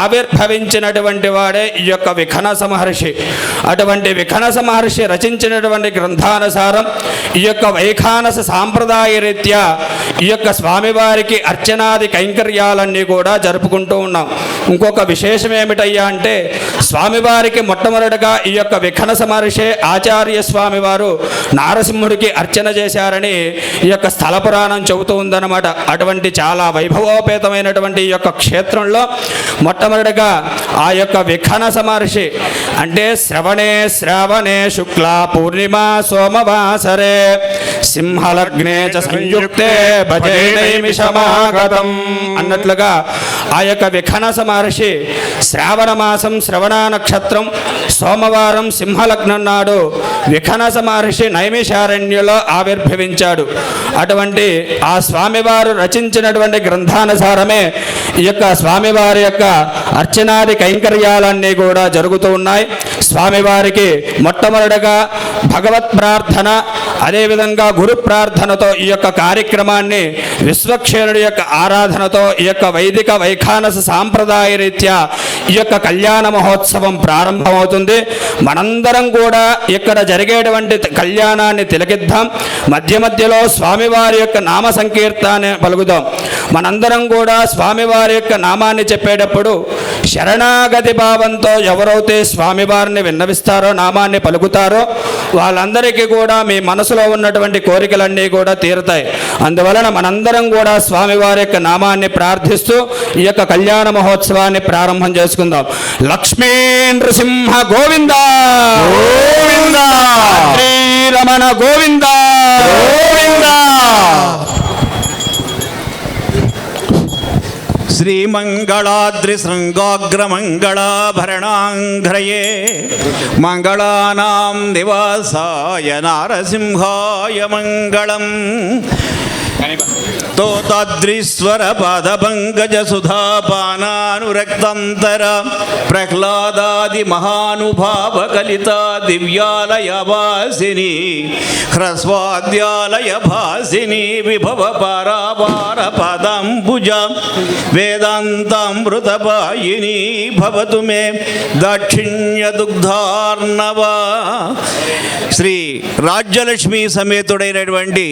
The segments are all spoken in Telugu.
ఆవిర్భవించినటువంటి వాడే ఈ యొక్క విఖనస మహర్షి. అటువంటి విఖనస మహర్షి రచించినటువంటి గ్రంథానుసారం ఈ యొక్క వైఖానస సాంప్రదాయ రీత్యా ఈ యొక్క స్వామివారికి అర్చనాది కైంకర్యాలన్నీ కూడా జరుపుకుంటూ ఉన్నాం. ఇంకొక విశేషం ఏమిటయ్యా అంటే స్వామివారికి మొట్టమొదటిగా ఈ యొక్క విఖనస మహర్షి ఆచార్య స్వామివారు నారసింహుడికి అర్చన చేశారని ఈ యొక్క స్థల పురాణం చెబుతూ ఉందన్నమాట. అటువంటి చాలా వైభవోపేతమైనటువంటి ఈ యొక్క క్షేత్రంలో మొట్టమొదటిగా ఆ యొక్క విఖనస మహర్షి అంటే శ్రావణే శుక్ల పూర్ణిమ సోమవాసరే సింహలగ్నే చ సంయుక్తే భజే నైమిషమాగతం అన్నట్లుగా ఆ యొక్క విఖనస మహర్షి శ్రావణ మాసం శ్రవణ నక్షత్రం సోమవారం సింహలగ్నం నాడు విఖనస మహర్షి నైమిషారణ్యంలో ఆవిర్భవించాడు. అటువంటి ఆ స్వామివారు రచించినటువంటి గ్రంథానుసారమే ఈ యొక్క స్వామివారి యొక్క అర్చనాది కైంకర్యాలన్నీ కూడా జరుగుతూ ఉన్నాయి. స్వామివారికి మొట్టమొదటిగా భగవత్ ప్రార్థన అదేవిధంగా గురు ప్రార్థనతో ఈ యొక్క కార్యక్రమాన్ని విశ్వక్షేణుడి యొక్క ఆరాధనతో ఈ యొక్క వైదిక వైఖానస సాంప్రదాయ రీత్యా ఈ యొక్క కళ్యాణ మహోత్సవం ప్రారంభమవుతుంది. మనందరం కూడా ఇక్కడ జరిగేటువంటి కళ్యాణాన్ని తిలకిద్దాం. మధ్య మధ్యలో స్వామివారి యొక్క నామ సంకీర్తన పలుకుదాం. మనందరం కూడా స్వామివారి యొక్క నామాన్ని చెప్పేటప్పుడు శరణాగతి భావంతో ఎవరైతే స్వామివారిని విన్నవిస్తారో నామాన్ని పలుకుతారో వాళ్ళందరికీ కూడా మీ మనసులో ఉన్నటువంటి కోరికలన్నీ కూడా తీరుతాయి. అందువలన మనందరం కూడా స్వామివారి యొక్క నామాన్ని ప్రార్థిస్తూ ఈ యొక్క కళ్యాణ మహోత్సవాన్ని ప్రారంభం చేసుకుందాం. లక్ష్మీ నృసింహ గోవింద గోవింద, శ్రీరమణ గోవింద గోవింద. శ్రీమంగళాద్రి శృంగాగ్రమంగళాభరణాంఘ్రయే మంగళానాం నివాసాయ నారసింహాయ మంగళం. తోతాద్రీశ్వర పాదపంకజ సుధాపానానురక్తంతర ప్రహ్లాదాది మహానుభావ కలిత దివ్యాలయ వాసిని హ్రస్వాద్యాలయ భాసిని విభవ పారావార పదంబుజ వేదాంతామృతపాయిని భవతు మే దాక్షిణ్య దుగ్ధార్ణవ. శ్రీ రాజ్యలక్ష్మి సమేతుడైనటువంటి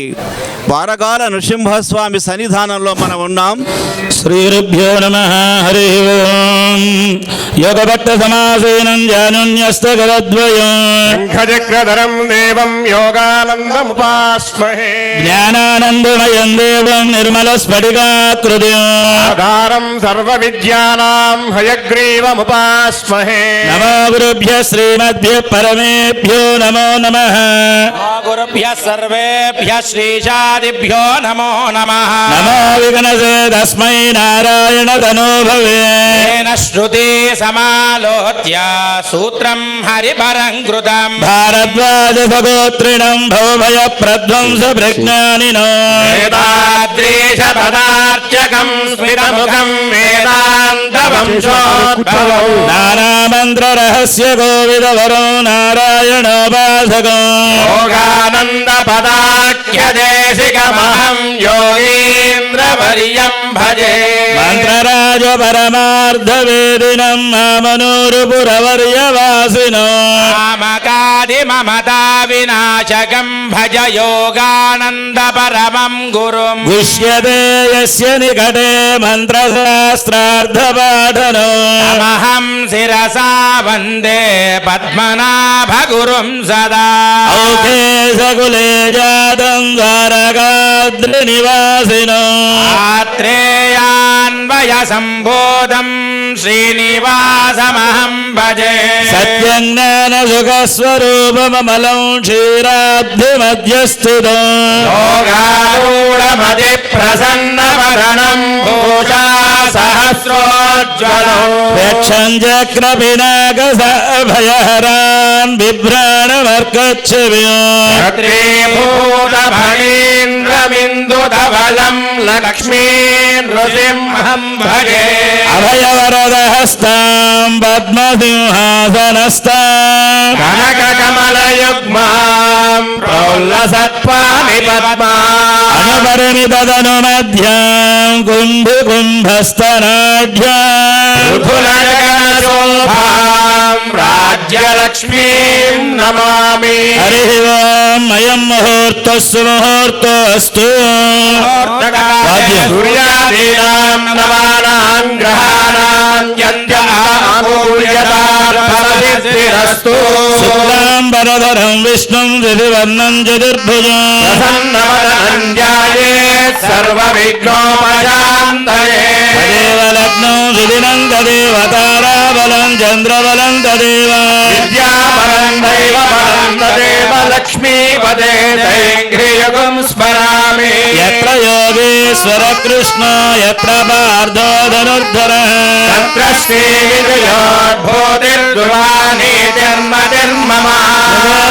వారకాల నృసింహస్వామి సన్నిధానంలో మనం ఉన్నాం. శ్రీరుభ్యో నమః. హరి ఓం. యోగభట్ట సమాసేనం జానున్యస్తగరద్వయం శంఖచక్రధరం దేవం యోగానందముపాస్మహే. జ్ఞానానందమయం దేవం నిర్మల స్ఫటికాకృతిం ఆధారం సర్వ విద్యానాం హయగ్రీవముపాస్మహే. నమో గురుభ్యః శ్రీమద్భ్యః పరమేభ్యో నమో నమః. గురుభ్యః సర్వేభ్యః శ్రీశాదిభ్యో నమో నమః. నమో విఘ్నసే తస్మై నారాయణ తనోభవే. శ్రుతి సమాలోత్య సూత్రం హరిపరం కృతం భారద్వాజ సగోత్రిణం భవభయ ప్రధ్వంస ప్రజ్ఞానినో వేదాద్రీశ పదార్చకం స్మితముఖం వేదాంత వంశోద్భవం. నానామంత్ర రహస్య కోవిదవరో నారాయణోపాసకం యోగానంద పదాఖ్య దేశికమహం యోగీంద్రవర్యం భజే. మంత్రరాజ పరమార్థ వేదినం మామనూరుపురవర్యవాసినో కామకాది మమతా వినాశకం భజ యోగానంద పరమం గురుం. గుష్యతే యస్య నికటే మంత్రశాస్త్రార్థపాఠనో అహం శిరసా వందే పద్మనాభ గురుం సదా. ఔఖే సకులే జాతం ద్వారకాద్రి నివాసినో ఆత్రేయాన్వయ సంబోధం శ్రీనివాసమహం భజే. సత్యం జ్ఞాన సుఖ స్వరూపమలం క్షీరాబ్ధి మధ్యస్థితో యోగారూఢమతి ప్రసన్న వరణం భూషా సహస్రోజ్వలం. యక్షం చక్ర పినాక భయహరాన్ బిభ్రాణమర్కచ్చవ్యం క్షత్రీభూత ఫణీంద్రమిందుధవలం లక్ష్మీ నృసింహం భజే. అభయవరదహస్తాం పద్మసింహాసనస్తాం కనకకమలయుగ్మాం ప్రౌల్లసత్పామి పద్మా. అనుపరిమితదను మధ్యాం కుంభి కుంభస్తనాఢ్యాం మృదులయ राज्यलक्ष्मीं नमामि हरि ओम अयं मुहूर्तस्य मुहूर्तोऽस्तु सूर्यादीनां नवानां ग्रहाणां यज्ञापूर्यतार्थसिद्धिरस्तु शुक्लाम्बरधरं विष्णुं द्विवर्णं चतुर्भुजं प्रसन्नवदनं ध्यायेत् सर्वविघ्नोपशान्तये तदेव लग्नं सुदिनं तदेव ताराबलं चन्द्रबलं तदेव विद्याबलं दैवबलं तदेव लक्ष्मीपदे दैङ्घ्रियुगं स्मरामि यत्र योगेश्वर कृष्ण यत्र पार्थो धनुर्धरः तत्र श्रीविजयोद्भूतिर्दुर्वानीतिर्मतिर्मम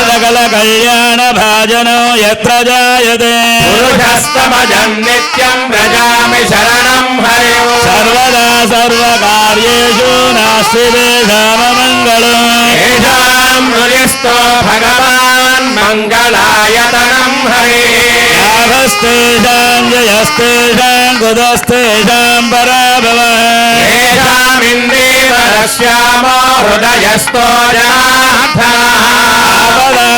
सकल कल्याण भाजनो यत्र जायते पुरुषस्तमजं नित्यं व्रजामि शरणं हरिः सर्वदा सर्वकार्येषु नास्ति तेषाममङ्गलम् येषां हृदिस्थो भगवान् मङ्गलायतनं हरिः लाभस्तेषां जयस्तेषां कुतस्तेषां पराभवः येषामिन्दीवरश्यामो हृदयस्थो जनार्दनः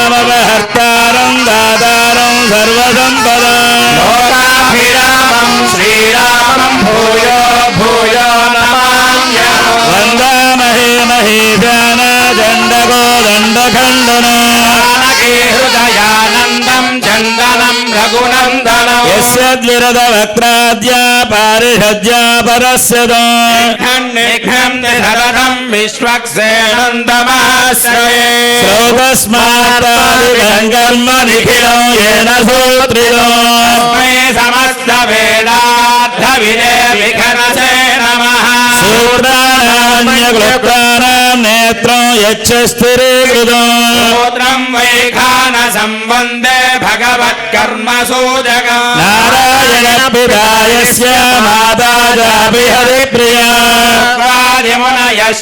आपदामपहर्तारं दातारं सर्वसम्पदां लोकाभिरामं श्रीरामं भूयो भूयो नमाम्यहम् वन्दामहे महेशाना दण्डकोदण्डखण्डना जानकी हृदयानन्दं चन्दनं रघुनन्दनं यस्य द्विरदवक्त्राद्या पारिषद्या परस्यता निघ्नं निधरं विश्वक्सेनन्दमाश्रये श्रोतस्मात्तादिदं कर्म निखिलं येन सूत्रितो तस्मै समस्तवेदार्थविदे विघ्नसे नमः सूत्राणान्यक्लुप्तानां नेत्रं यच्छस्थिरीकृतं स्तोत्रं वैखानसम्बन्धे भगवत्कर्मसूचकम् नारायणपितायस्य माता चापि हरिप्रिया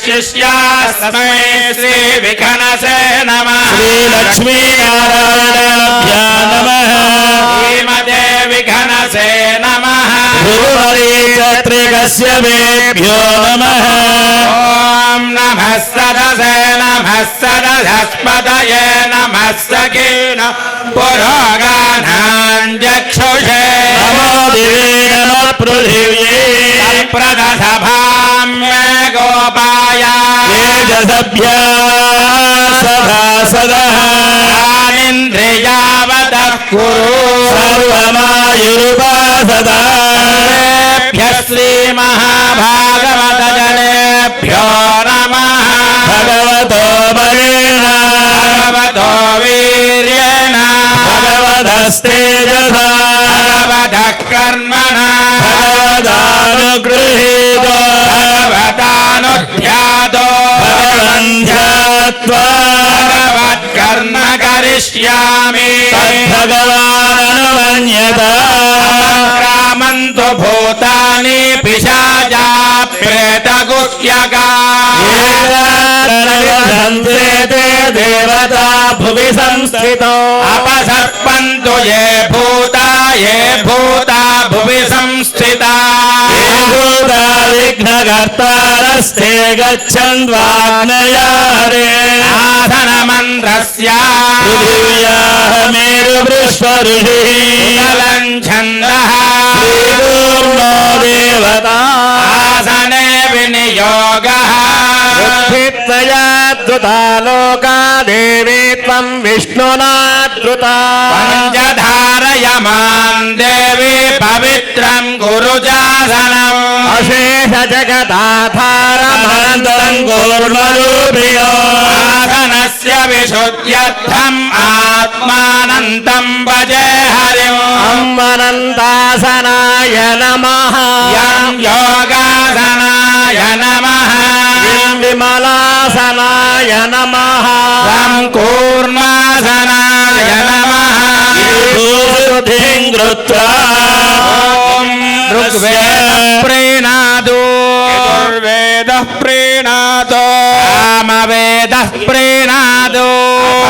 शिष्यास्तमै श्रीविघ्नसे नमः श्रीलक्ष्मीनारायणाभ्या नमः श्रीमते विघ्नसे नमः गुरुहरिचत्रिकस्य वेभ्यो नमः ॐ नमः सदस्पतये नमः सखेन पुरोगानाञ्चक्षुषे नमो दिवे नमः पृथिव्ये प्रदसभां मे गोपाय तेजसभ्या सभासदः इन्द्रियावतः कुरु सर्वमायुरुपासदा श्रीमहाभागवतजनेभ्यो नमः भगवतो बलेन भगवतो वीर्येण भगवतस्तेजसा भगवतः कर्मणा भगवदानुगृहीतो भगवतानुध्यातो भगवन्ध्यात्वा भगवत्कर्म करिष्यामि तद्भगवाननुमन्यता क्रामन्तु भूतानि पिशाचा प्रेतगुह्यका ते देवता भुवि संस्थितो अपसर्पन्तु ये भूता भुवि संस्थिता भूता विघ्नकर्तारस्ते गच्छन्त्वाग्नया हरे आसनमन्त्रस्य पृथिव्याः मेरुवृष्पऋषिः छन्दः श्रीकूर्मो देवता आसने विनियोगः पृथ्वीत्वया लोका देवी त्वं विष्णुना धृता पञ्चधारयमान् देवी पवित्रं गुरुजासनम् अशेष जगदाधारमनन्तरं कूर्मरूपिणो आसनस्य विशुद्ध्यर्थम् आत्मानन्तं भजे हरिम् अम्बनन्दासनाय नमः यं योगासनाय नमः विमलासनाय नमः तं कूर्मासनाय नमः भूषुधिं कृत्वा ॐ ऋग्वेदः प्रीणातु यजुर्वेदः प्रीणातु सामवेदः प्रीणातु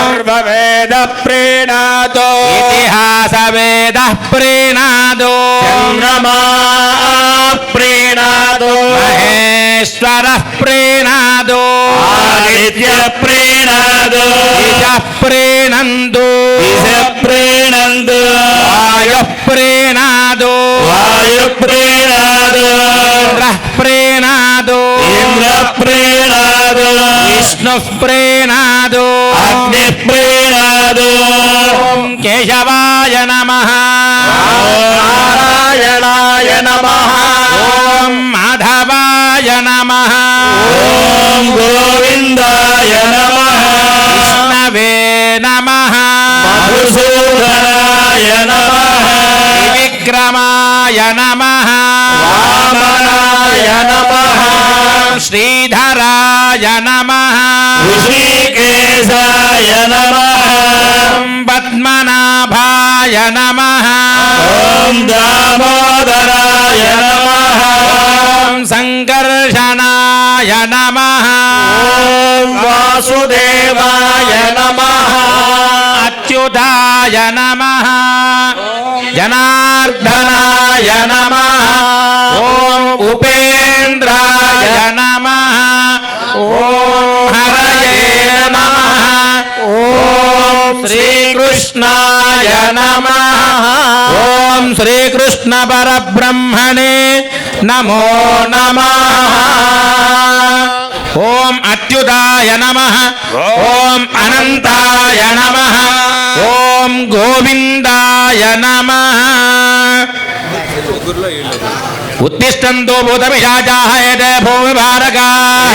अथर्ववेदः प्रीणातु इतिहासवेदः प्रीणातु चन्द्रमा प्रीणातु महे పరమేశ్వరః ప్రీణాదో ఆదిత్య ప్రీణాదో దిశః ప్రీణందు దిశ ప్రీణందు వాయుః ప్రీణాదో వాయు ప్రీణాదో ఇంద్రః ప్రీణాదో ఇంద్ర ప్రీణాదో విష్ణుః ప్రీణాదో అగ్ని ప్రీణాదో ఓం కేశవాయ నమః నారాయణాయ నమః ఓం మాధవాయ నమః ఓం గోవిందాయ నమః విష్ణవే నమః మధుసూదనాయ నమః విక్రమాయ నమః వామనాయ నమః శ్రీధరాయ నమః ఋషికేశాయ నమః ఓం పద్మనాభాయ నమః ఓం దామోదరాయ నమః ఓం సంకర్షణాయ నమః ఓం వాసుదేవాయ నమః అచ్యుతాయ నమః జనార్దనాయ నమః ఓం ఉపేంద్రాయ నమః ఓం హరయే నమః ఓం శ్రీకృష్ణాయ నమః ఓం శ్రీకృష్ణ పరబ్రహ్మణే నమో నమః ఓం అచ్యుతాయ నమః ఓం అనంతాయ నమః ఓం గోవిందాయ నమః ఉత్తిష్టంతో భూతపిశాచాః ఏతే భూమిభారకాః